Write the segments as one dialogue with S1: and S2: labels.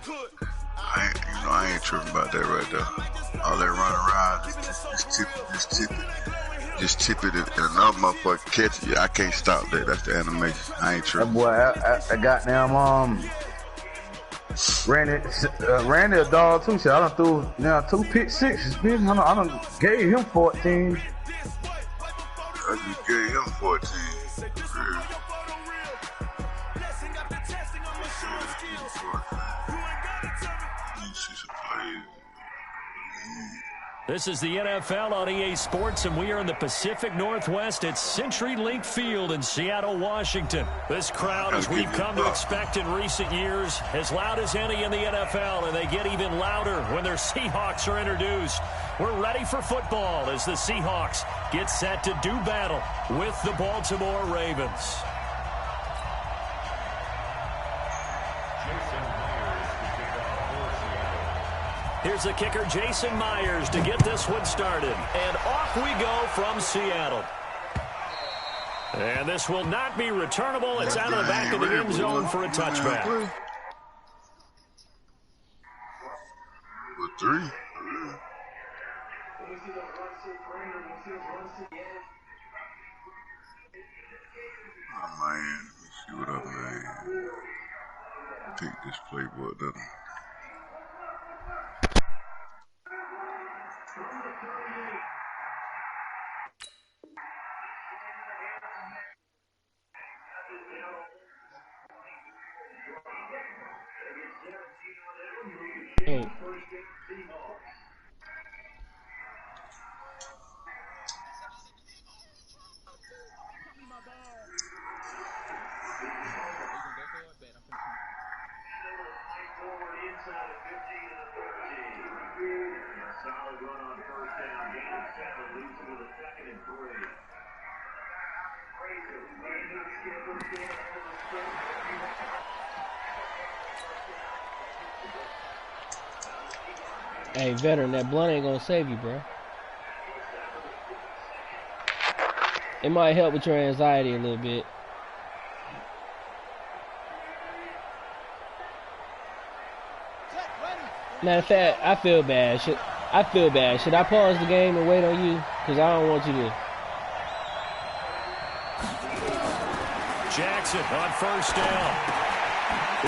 S1: I ain't tripping about that right there. All that running around, just tip it, and another motherfucker catch it. Yeah, I can't stop that. That's the animation. I ain't tripping.
S2: That boy, I got down, Randy a dog too. Shit, I done threw now 2 pick sixes, bitch. I done gave him 14.
S1: I just gave him 14.
S3: This is the NFL on EA Sports, and we are in the Pacific Northwest at CenturyLink Field in Seattle, Washington. This crowd, as we've come to expect in recent years, as loud as any in the NFL, and they get even louder when their Seahawks are introduced. We're ready for football as the Seahawks get set to do battle with the Baltimore Ravens. Here's the kicker, Jason Myers, to get this one started. And off we go from Seattle. And this will not be returnable. It's out of the back of the end zone for a touchback.
S1: With 3. Oh, man. Let's see what up, man. Take this playbook, doesn't it?
S4: Hey, veteran, that blunt ain't gonna save you, bro. It might help with your anxiety a little bit. Matter of fact, I feel bad. Should I pause the game and wait on you? Because I don't want you to.
S3: Jackson on first down.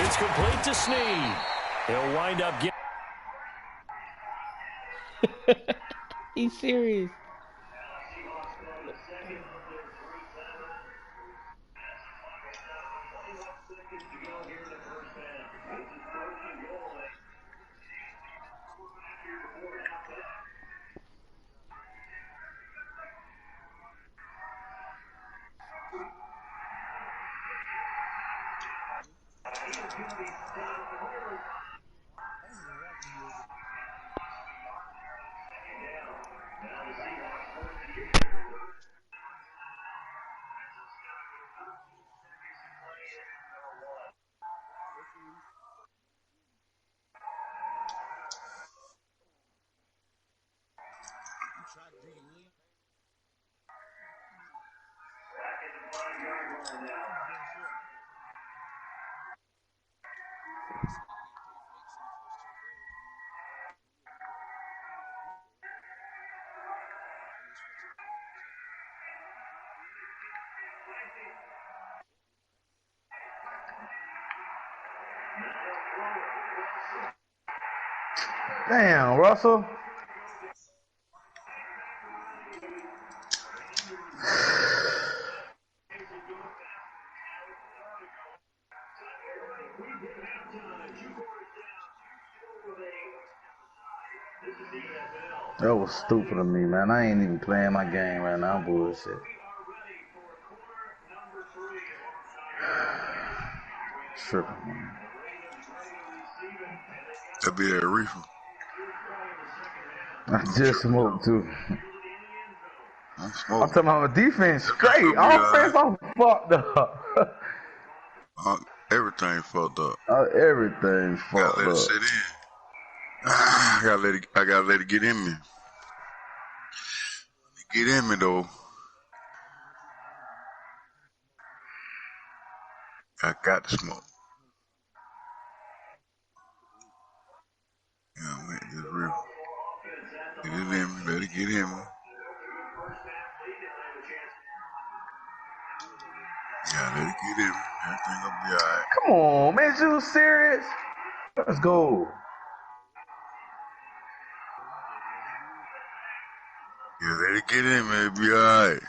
S3: It's complete to Snead. He'll wind up getting...
S4: He's serious.
S2: Damn, Russell. That was stupid of me, man. I ain't even playing my game right now. Bullshit. Tripping, man.
S1: That'd be a reefer.
S2: I just smoked too.
S1: I'm
S2: talking about defense straight. Offense, I'm fucked up.
S1: Everything fucked up.
S2: Everything's fucked
S1: Gotta let
S2: up.
S1: it sit in. I gotta let it get in me. Get in me though. I got to smoke. Yeah, man, just real. Get it in me. Let it get in me. Yeah, let it get in me. Everything gonna be alright.
S2: Come on, man. Is you serious? Let's go.
S1: Yeah, let it get in me. It'll be alright.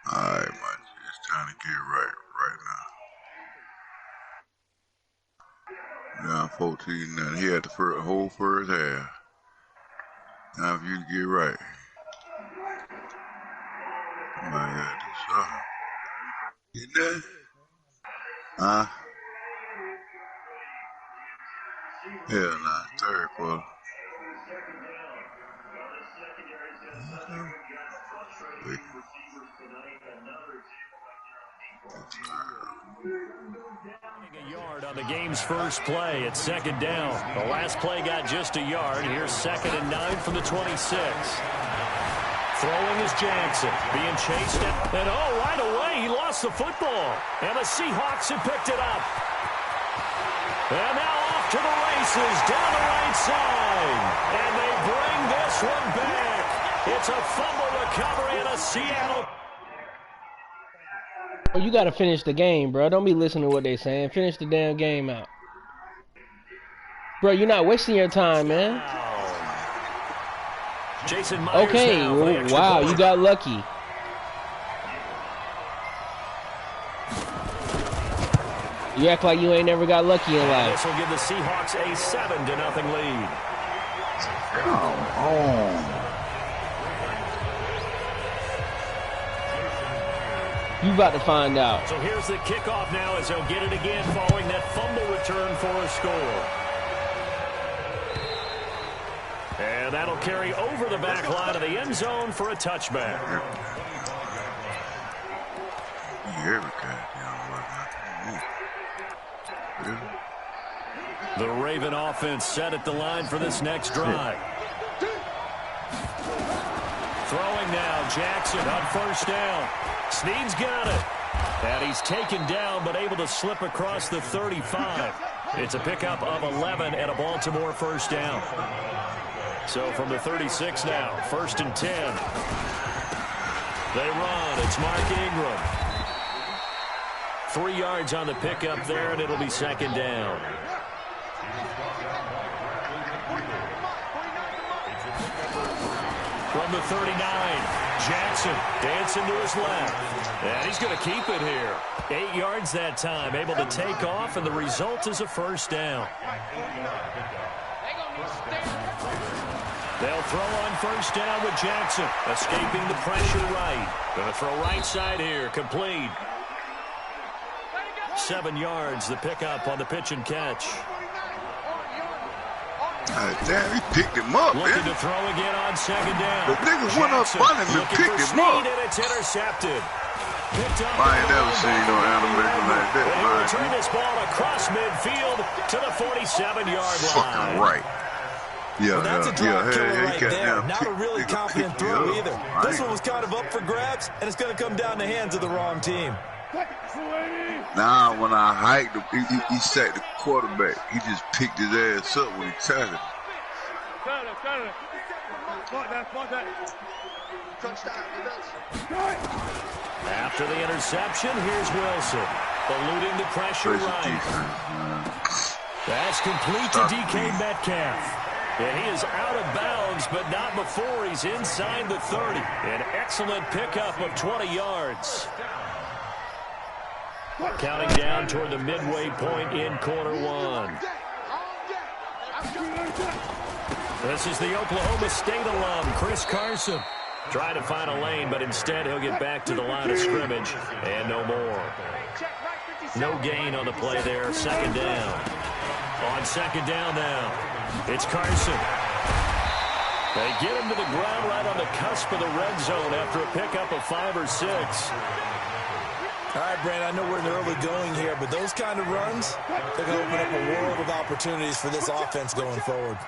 S1: Alright, man. It's time to get right now. Now 14 now. He had the whole first half. Time for you to get right. Somebody gotta do something. Get that? Huh? Hell nah. Third quarter. Wait.
S3: A yard on the game's first play. It's second down. The last play got just a yard. Here's 2nd and 9 from the 26. Throwing is Jackson. Being chased. And right away, he lost the football. And the Seahawks have picked it up. And now off to the races down the right side. And they bring this one back. It's a fumble recovery in a Seattle.
S4: You got to finish the game, bro. Don't be listening to what they saying. Finish the damn game out. Bro, you're not wasting your time, man.
S3: Jason Myers.
S4: Okay, wow, you got lucky. You act like you ain't never got lucky in life.
S3: This will give the Seahawks a 7-0 lead.
S2: Come on.
S4: You about to find out.
S3: So here's the kickoff now as they'll get it again following that fumble return for a score. And that'll carry over the back line of the end zone for a touchback. The Raven offense set at the line for this next drive. Throwing now, Jackson on first down. Snead's got it. And he's taken down, but able to slip across the 35. It's a pickup of 11 and a Baltimore first down. So from the 36 now, 1st and 10. They run. It's Mark Ingram. 3 yards on the pickup there, and it'll be 2nd down. From the 39, Jackson dancing to his left. And he's going to keep it here. 8 yards that time, able to take off, and the result is a first down. They'll throw on first down with Jackson, escaping the pressure right. Going to throw right side here, complete. 7 yards, the pickup on the pitch and catch.
S1: Damn, he picked him up,
S3: Looking
S1: man.
S3: to throw again on 2nd down.
S1: The nigga went up on him and picked him up.
S3: And it's intercepted.
S1: I ain't never seen no animation like that.
S3: They return this ball across midfield to the 47-yard line.
S1: Fucking right. Yeah,
S5: well, that's a drive killer right there.
S1: Not
S5: Not a really confident throw either. This one was kind of up for grabs, and it's going to come down the hands of the wrong team.
S1: Now, when I hiked him, he sacked the quarterback. He just picked his ass up when he tackled him.
S3: After the interception, here's Wilson. Eluding the pressure right. That's complete to DK Metcalf. And he is out of bounds, but not before he's inside the 30. An excellent pickup of 20 yards. Counting down toward the midway point in quarter one. This is the Oklahoma State alum, Chris Carson. Trying to find a lane, but instead he'll get back to the line of scrimmage. And no more. No gain on the play there. 2nd down. On 2nd down now, it's Carson. They get him to the ground right on the cusp of the red zone after a pickup of 5 or 6.
S5: All right, Brandon, I know we're in the early going here, but those kind of runs, they're going to open up a world of opportunities for this offense going forward.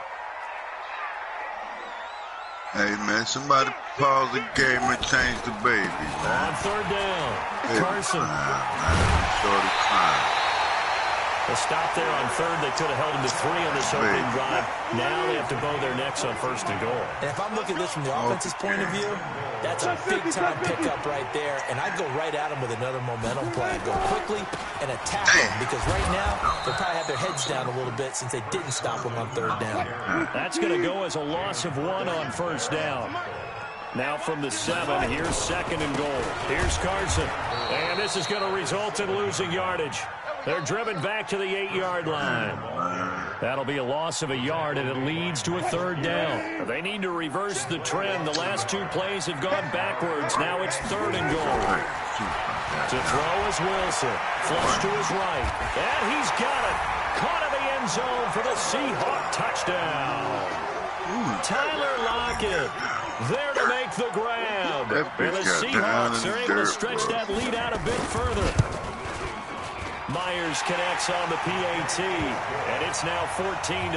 S1: Hey, man, somebody pause the game and change the baby, man.
S3: On third down,
S1: Hey,
S3: Carson.
S1: Shorty crying.
S3: A stop there on third. They could have held him to 3 on this opening drive. Now they have to bow their necks on first and goal.
S5: And if I'm looking at this from the offense's point of view, that's a big-time pickup right there. And I'd go right at him with another momentum play. Go quickly and attack him because right now they'll probably have their heads down a little bit since they didn't stop him on third down.
S3: That's going to go as a loss of 1 on first down. Now from the 7, here's second and goal. Here's Carson. And this is going to result in losing yardage. They're driven back to the 8-yard line. That'll be a loss of a yard, and it leads to a third down. They need to reverse the trend. The last 2 plays have gone backwards. Now it's third and goal. To throw is Wilson. Flush to his right. And he's got it. Caught in the end zone for the Seahawk touchdown. Tyler Lockett there to make the grab. And the Seahawks are able to stretch that lead out a bit further. Myers connects on the PAT, and it's now 14-0.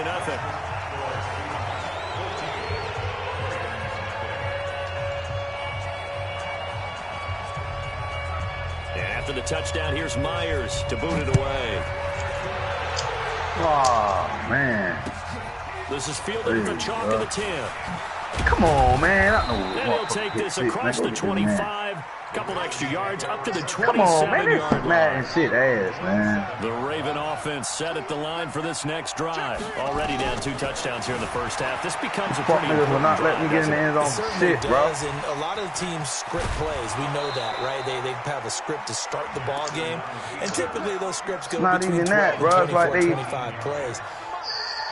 S3: And after the touchdown, here's Myers to boot it away.
S2: Oh, man.
S3: This is fielded at the chalk of the 10.
S2: Come on, man. I know.
S3: And he'll take this across the 25. Couple extra yards up to the 27-yard
S2: Come on, man. This
S3: line.
S2: Madden shit ass, man.
S3: The Raven offense set at the line for this next drive. Already down 2 touchdowns here in the first half. This becomes a
S2: Fuck
S3: pretty
S2: niggas will
S3: important
S2: not let me
S3: drive,
S2: get in the end
S5: It
S2: zone.
S5: certainly
S2: Shit, bro.
S5: does, and a lot of the teams script plays. We know that, right? They have a script to start the ball game, and typically those scripts go
S2: Not
S5: between
S2: even
S5: 12
S2: that,
S5: and
S2: bro. It's
S5: 24,
S2: like they
S5: 25 plays.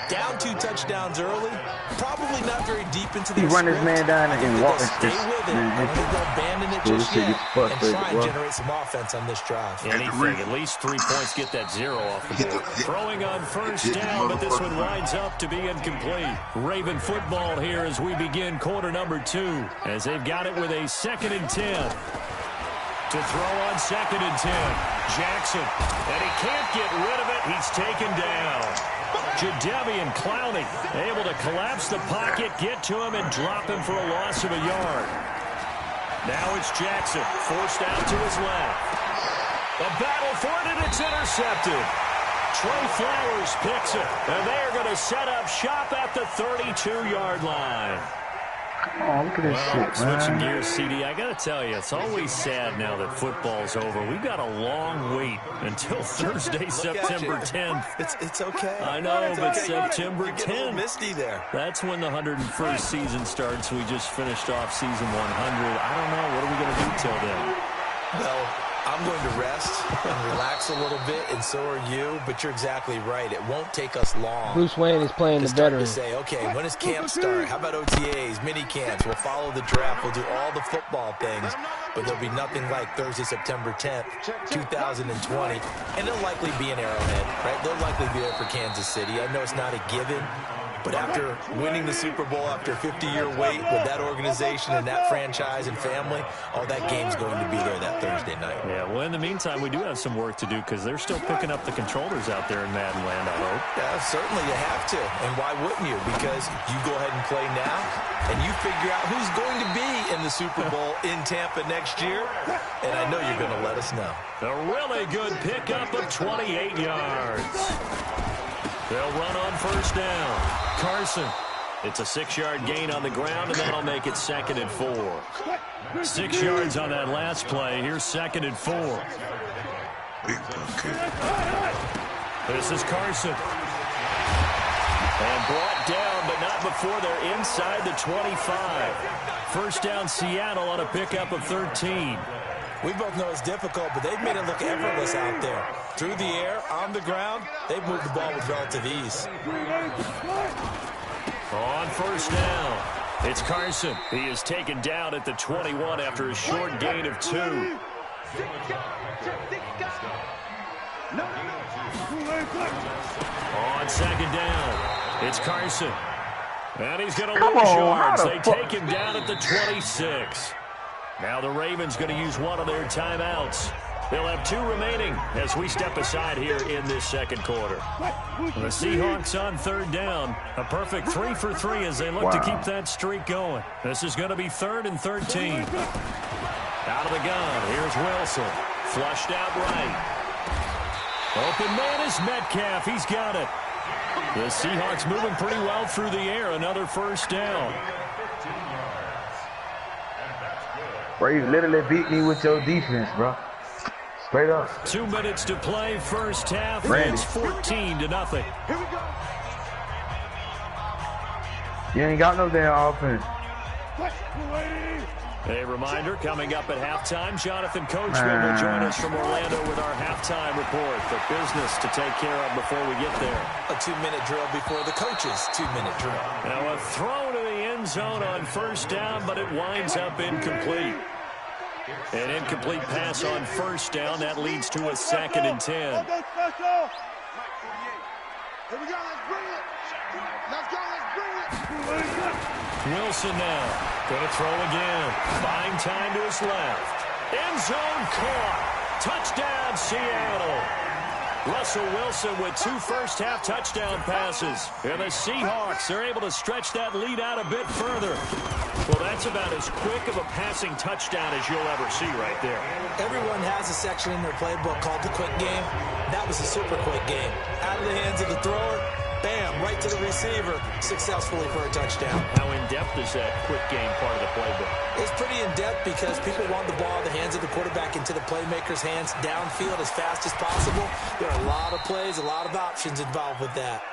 S5: Down 2 touchdowns early, probably not very deep into the
S2: He run his man down and walk and
S5: stay with it. I don't think they'll abandon it just yet and try and generate some offense on this drive.
S3: Anything, at least 3 points, get that 0 off the board. Throwing on first down, but this one winds up to be incomplete. Raven football here as we begin quarter number 2, as they've got it with a 2nd and 10. To throw on 2nd and 10, Jackson, and he can't get rid of it. He's taken down. Jadeveon Clowney able to collapse the pocket, get to him, and drop him for a loss of a yard. Now it's Jackson, forced out to his left. A battle for it, and it's intercepted. Trey Flowers picks it, and they're going to set up shop at the 32-yard line.
S2: Oh, look at this shit,
S3: Switching
S2: man.
S3: gears, CD, I got to tell you, it's always sad now that football's over. We've got a long wait until Thursday, September 10th.
S5: It's okay.
S3: I know,
S5: It's
S3: but
S5: okay.
S3: September
S5: You're getting a little
S3: 10th.
S5: misty there.
S3: That's when the 101st season starts. We just finished off season 100. I don't know. What are we going to do till then?
S5: Well, I'm going to rest and relax a little bit, and so are you, but you're exactly right. It won't take us long.
S4: Bruce Wayne is playing the
S5: to start
S4: veteran.
S5: to say, okay, when does camp start? How about OTAs, mini camps? We'll follow the draft. We'll do all the football things, but there'll be nothing like Thursday, September 10th, 2020, and it'll likely be an Arrowhead, right? They'll likely be there for Kansas City. I know it's not a given, but after winning the Super Bowl, after a 50-year wait with that organization and that franchise and family, that game's going to be there that Thursday night.
S3: Yeah, well, in the meantime, we do have some work to do because they're still picking up the controllers out there in Madden Land, I hope.
S5: Yeah, certainly you have to. And why wouldn't you? Because you go ahead and play now, and you figure out who's going to be in the Super Bowl in Tampa next year, and I know you're going to let us know.
S3: A really good pickup of 28 yards. They'll run on first down. Carson. It's a 6-yard gain on the ground, and that'll make it 2nd and 4. 6 yards on that last play. Here's 2nd and 4. This is Carson. And brought down, but not before they're inside the 25. First down Seattle on a pickup of 13.
S5: We both know it's difficult, but they've made it look effortless out there. Through the air, on the ground, they've moved the ball with relative ease.
S3: On first down, it's Carson. He is taken down at the 21 after a short gain of 2. On 2nd down, it's Carson. And he's going to lose yards. They take him down at the 26. Now the Ravens going to use one of their timeouts. They'll have 2 remaining as we step aside here in this second quarter. The Seahawks on 3rd down. A perfect 3 for 3 as they look to keep that streak going. This is going to be 3rd and 13. Out of the gun. Here's Wilson. Flushed out right. Open man is Metcalf. He's got it. The Seahawks moving pretty well through the air. Another 1st down.
S2: Bro, you literally beat me with your defense, bro. Straight up.
S3: 2 minutes to play, first half.
S2: Randy.
S3: It's 14-0.
S6: Here we go.
S2: You ain't got no damn offense.
S3: A reminder, coming up at halftime, Jonathan Coachman will join us from Orlando with our halftime report. The business to take care of before we get there.
S5: A 2-minute drill before the coach's 2-minute drill.
S3: Now a throw to the end zone on 1st down, but it winds up incomplete. An incomplete pass on 1st down. That leads to a 2nd and 10.
S6: Here we go, let's bring it. Let's go, let's bring it.
S3: Wilson now. Going to throw again. Buying time to his left. End zone caught. Touchdown, Seattle. Russell Wilson with 2 first-half touchdown passes. And the Seahawks are able to stretch that lead out a bit further. Well, that's about as quick of a passing touchdown as you'll ever see right there.
S5: Everyone has a section in their playbook called the quick game. That was a super quick game. Out of the hands of the thrower, bam, right to the receiver, successfully for a touchdown.
S3: How in-depth is that quick game part of the playbook?
S5: It's pretty in-depth because people want the ball in the hands of the quarterback into the playmaker's hands downfield as fast as possible. There are a lot of plays, a lot of options involved with that.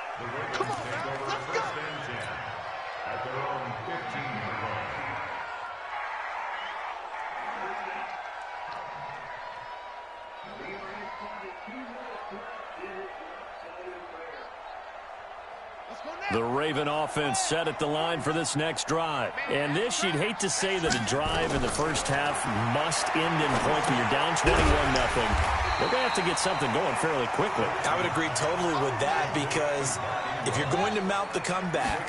S6: Come on, man. Let's go.
S3: The Raven offense set at the line for this next drive. And this, you'd hate to say that a drive in the first half must end in points, but you're down 21-0. They're going to have to get something going fairly quickly.
S5: I would agree totally with that because if you're going to mount the comeback,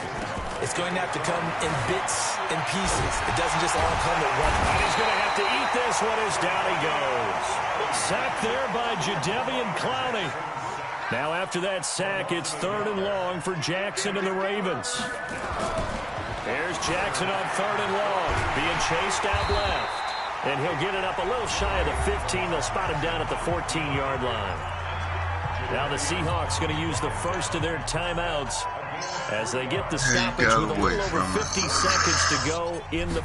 S5: it's going to have to come in bits and pieces. It doesn't just all come at once.
S3: And he's going to have to eat this one as down he goes. Sacked there by Jadeveon Clowney. Now after that sack, it's 3rd and long for Jackson and the Ravens. There's Jackson on 3rd and long, being chased out left. And he'll get it up a little shy of the 15. They'll spot him down at the 14-yard line. Now the Seahawks going to use the first of their timeouts as they get the stoppage with a little over 50 seconds to go in the...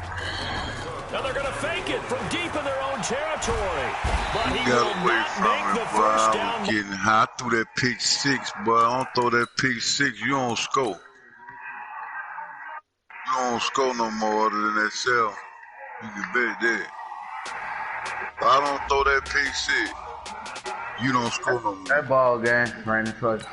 S3: Now they're going to fake it from deep in their own territory. But he will not make the first down.
S1: Getting hot through that pick 6, boy. I don't throw that pick 6, you don't score. You don't score no more other than that cell. You can bet that. If I don't throw that pick 6, you don't score no more.
S2: That ball game, Brandon Trust.